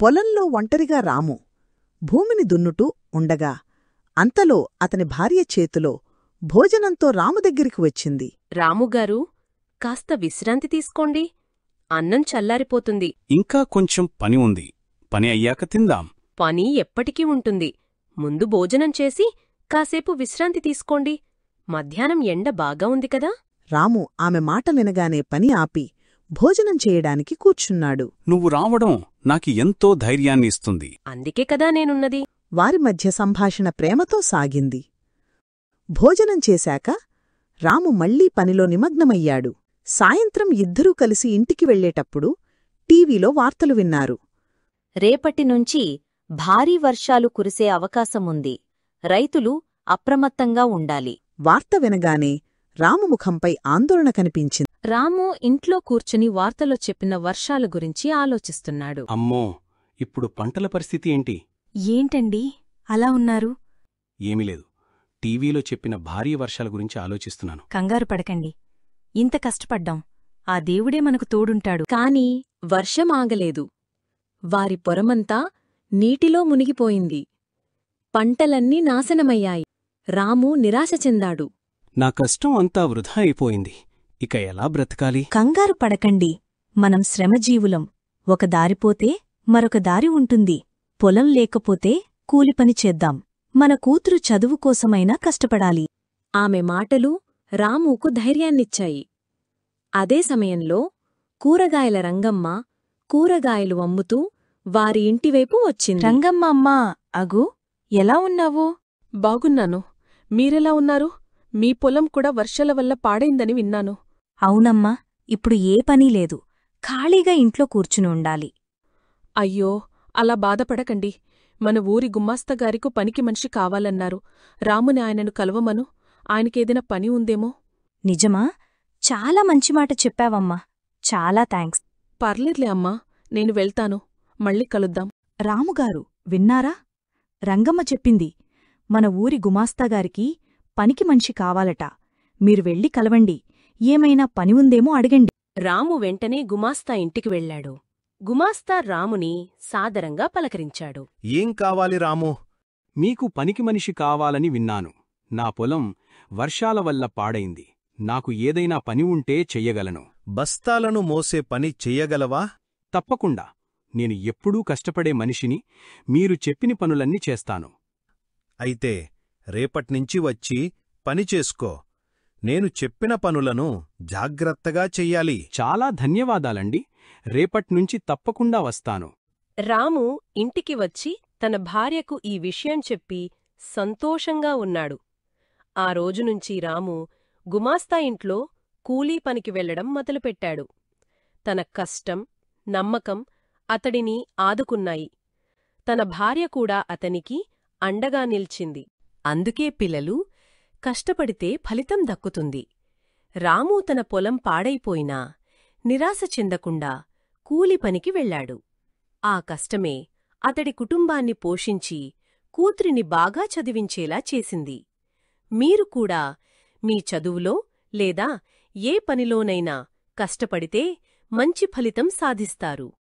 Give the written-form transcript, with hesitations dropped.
పొలంలో ఒంటరిగా రాము భూమిని దున్నుటూ ఉండగా అంతలో అతని భార్య చేతిలో భోజనంతో రాము దగ్గరికి వచ్చింది. రాముగారూ, కాస్త విశ్రాంతి తీసుకోండి. అన్నం చల్లారిపోతుంది. ఇంకా కొంచెం పని ఉంది. పని అయ్యాక తిందాం. పని ఎప్పటికీ ఉంటుంది. ముందు భోజనం చేసి కాసేపు విశ్రాంతి తీసుకోండి. మధ్యాహ్నం ఎండ బాగా ఉంది కదా. రాము ఆమె మాట వినగానే పని ఆపి భోజనం చేయడానికి కూర్చున్నాడు. నువ్వు రావడం నాకు ఎంతో ధైర్యాన్ని ఇస్తుంది. అందుకే కదా నేనున్నది. వారి మధ్య సంభాషణ ప్రేమతో సాగింది. భోజనం చేశాక రాము మళ్లీ పనిలో నిమగ్నమయ్యాడు. సాయంత్రం ఇద్దరూ కలిసి ఇంటికి వెళ్లేటప్పుడు టీవీలో వార్తలు విన్నారు. రేపటినుంచి భారీ వర్షాలు కురిసే అవకాశముంది. రైతులు అప్రమత్తంగా ఉండాలి. వార్త వినగానే రాము ముఖంపై ఆందోళన కనిపించింది. రాము ఇంట్లో కూర్చుని వార్తలో చెప్పిన వర్షాల గురించి ఆలోచిస్తున్నాడు. అమ్మో, ఇప్పుడు పంటల పరిస్థితి ఏంటి? ఏంటండి అలా ఉన్నారు? ఏమీలేదు. టీవీలో చెప్పిన భారీ వర్షాల గురించి ఆలోచిస్తున్నాను. కంగారు పడకండి. ఇంత కష్టపడ్డాం. ఆ దేవుడే మనకు తోడుంటాడు. కాని వర్షం ఆగలేదు. వారి పొరమంతా నీటిలో మునిగిపోయింది. పంటలన్నీ నాశనమయ్యాయి. రాము నిరాశ చెందాడు. నా కష్టం అంతా వృధా అయిపోయింది. ఇక ఎలా బ్రతకాలి? కంగారు పడకండి. మనం శ్రమజీవులం. ఒక దారిపోతే మరొక దారి ఉంటుంది. పొలం లేకపోతే కూలిపని చేద్దాం. మన కూతురు చదువు కోసమైనా కష్టపడాలి. ఆమె మాటలు రాముకు ధైర్యాన్నిచ్చాయి. అదే సమయంలో కూరగాయల రంగమ్మ కూరగాయలు అమ్ముతూ వారి ఇంటివైపు వచ్చింది. రంగమ్మ అమ్మా, అగు, ఎలా ఉన్నావు? బాగున్నాను. మీరెలా ఉన్నారు? మీ పొలం కూడా వర్షాల వల్ల పాడైందని విన్నాను. అవునమ్మా, ఇప్పుడు ఏ పనీ లేదు. ఖాళీగా ఇంట్లో కూర్చుని ఉండాలి. అయ్యో, అలా బాధపడకండి. మన ఊరి గుమ్మాస్తగారికు పనికి మనిషి కావాలన్నారు. రాముని ఆయనను కలవమను. ఆయనకేదైనా పని ఉందేమో. నిజమా? చాలా మంచి మాట చెప్పావమ్మా. చాలా థాంక్స్. పర్లేదులే అమ్మా, నేను వెళ్తాను. మళ్ళీ కలుద్దాం. రాముగారు, విన్నారా? రంగమ్మ చెప్పింది, మన ఊరి గుమాస్తాగారికి పనికి మనిషి కావాలట. మీరు వెళ్ళి కలవండి. ఏమైనా పని ఉందేమో అడగండి. రాము వెంటనే గుమాస్తా ఇంటికి వెళ్లాడు. గుమాస్తా రాముని సాదరంగా పలకరించాడు. ఏం కావాలి రాము? మీకు పనికి మనిషి కావాలని విన్నాను. నా పొలం వర్షాల వల్ల పాడైంది. నాకు ఏదైనా పని ఉంటే చెయ్యగలను. బస్తాలను మోసే పని చెయ్యగలవా? తప్పకుండా. నేను ఎప్పుడూ కష్టపడే మనిషిని. మీరు చెప్పిన పనులన్నీ చేస్తాను. అయితే రేపట్నించి వచ్చి పని చేసుకో. నేను చెప్పిన పనులను జాగ్రత్తగా చెయ్యాలి. చాలా ధన్యవాదాలండి. రేపట్నుంచి తప్పకుండా వస్తాను. రాము ఇంటికి వచ్చి తన భార్యకు ఈ విషయం చెప్పి సంతోషంగా ఉన్నాడు. ఆ రోజునుంచి రాము గుమాస్తా ఇంట్లో కూలీ పనికి వెళ్లడం మొదలుపెట్టాడు. తన కష్టం, నమ్మకం అతడిని ఆదుకున్నాయి. తన భార్య కూడా అతనికి అండగా నిల్చింది. అందుకే పిల్లలు, కష్టపడితే ఫలితం దక్కుతుంది. రాము తన పొలం పాడైపోయినా నిరాశ చెందకుండా కూలి పనికి వెళ్లాడు. ఆ కష్టమే అతడి కుటుంబాన్ని పోషించి కూతురిని బాగా చదివించేలా చేసింది. మీరు కూడా మీ చదువులో లేదా ఏ పనిలోనైనా కష్టపడితే మంచి ఫలితం సాధిస్తారు.